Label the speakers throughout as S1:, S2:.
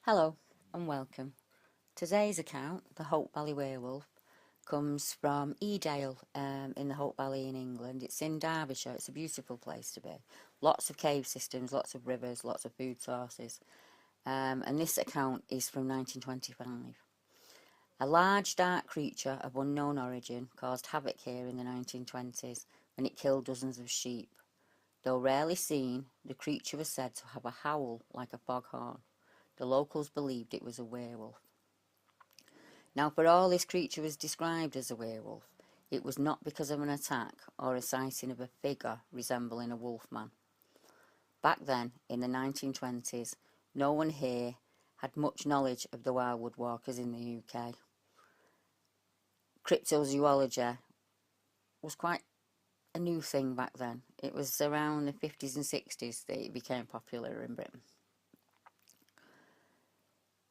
S1: Hello and welcome. Today's account, the Hope Valley werewolf, comes from Edale in the Hope Valley in England. It's in Derbyshire. It's a beautiful place to be. Lots of cave systems, lots of rivers, lots of food sources. And this account is from 1925. A large dark creature of unknown origin caused havoc here in the 1920s when it killed dozens of sheep. Though rarely seen, the creature was said to have a howl like a foghorn. The locals believed it was a werewolf. Now, for all this creature was described as a werewolf, it was not because of an attack or a sighting of a figure resembling a wolfman. Back then, in the 1920s, no one here had much knowledge of the wild woodwalkers in the UK. Cryptozoology was quite a new thing back then. It was around the 50s and 60s that it became popular in Britain.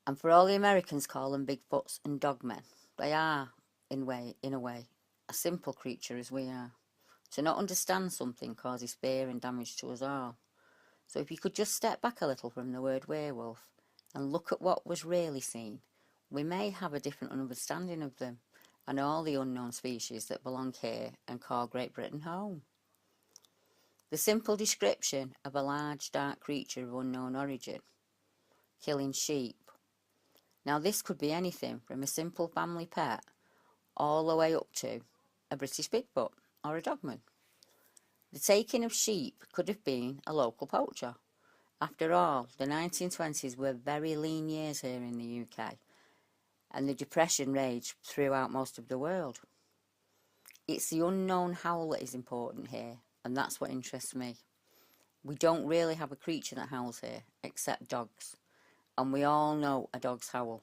S1: And for all the Americans call them Bigfoots and dogmen, they are, in a way, a simple creature as we are. To not understand something causes fear and damage to us all. So if you could just step back a little from the word werewolf and look at what was really seen, we may have a different understanding of them and all the unknown species that belong here and call Great Britain home. The simple description of a large dark creature of unknown origin, killing sheep. Now this could be anything from a simple family pet all the way up to a British Bigfoot or a dogman. The taking of sheep could have been a local poacher. After all, the 1920s were very lean years here in the UK, and the Depression raged throughout most of the world. It's the unknown howl that is important here, and that's what interests me. We don't really have a creature that howls here, except dogs, and we all know a dog's howl.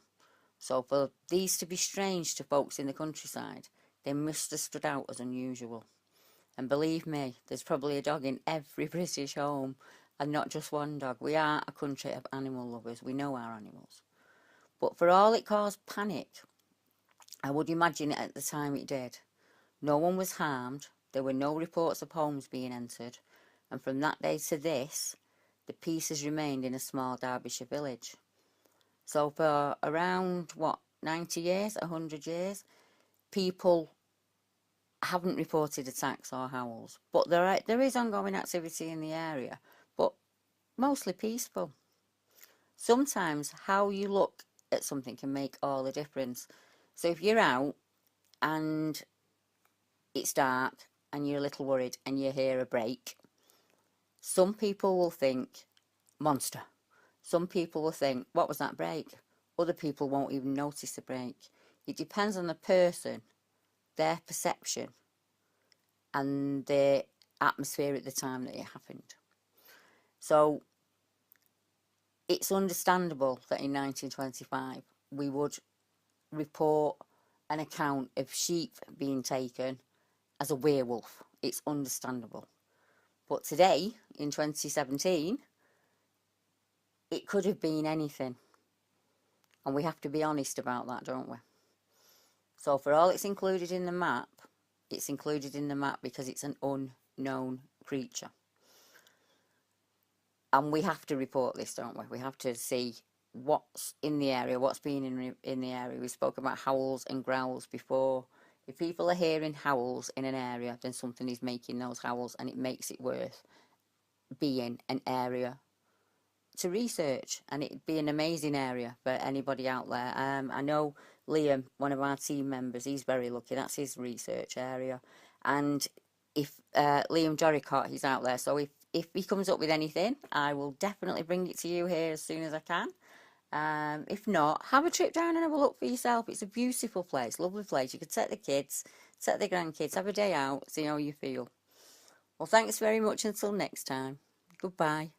S1: So for these to be strange to folks in the countryside, they must have stood out as unusual. And believe me, there's probably a dog in every British home, and not just one dog. We are a country of animal lovers. We know our animals. But for all it caused panic, I would imagine at the time it did. No one was harmed. There were no reports of homes being entered. And from that day to this, the peace has remained in a small Derbyshire village. So for around, 90 years, 100 years, people haven't reported attacks or howls. But there is ongoing activity in the area, but mostly peaceful. Sometimes how you look at something can make all the difference. So if you're out and it's dark and you're a little worried and you hear a break, some people will think, monster. Some people will think, what was that break? Other people won't even notice the break. It depends on the person, their perception, and the atmosphere at the time that it happened. So it's understandable that in 1925 we would report an account of sheep being taken as a werewolf. It's understandable. But today, in 2017, it could have been anything. And we have to be honest about that, don't we? So for all it's included in the map, it's included in the map because it's an unknown creature. And we have to report this, don't we? We have to see what's in the area, what's been in the area. We spoke about howls and growls before. If people are hearing howls in an area, then something is making those howls, and it makes it worth being an area to research, and it'd be an amazing area for anybody out there. I know Liam, one of our team members, he's very lucky. That's his research area. And if Liam Doricott, he's out there, so if he comes up with anything, I will definitely bring it to you here as soon as I can. If not, have a trip down and have a look for yourself. It's a beautiful place, lovely place. You could take the kids, take the grandkids, have a day out, see how you feel. Well, thanks very much. Until next time. Goodbye.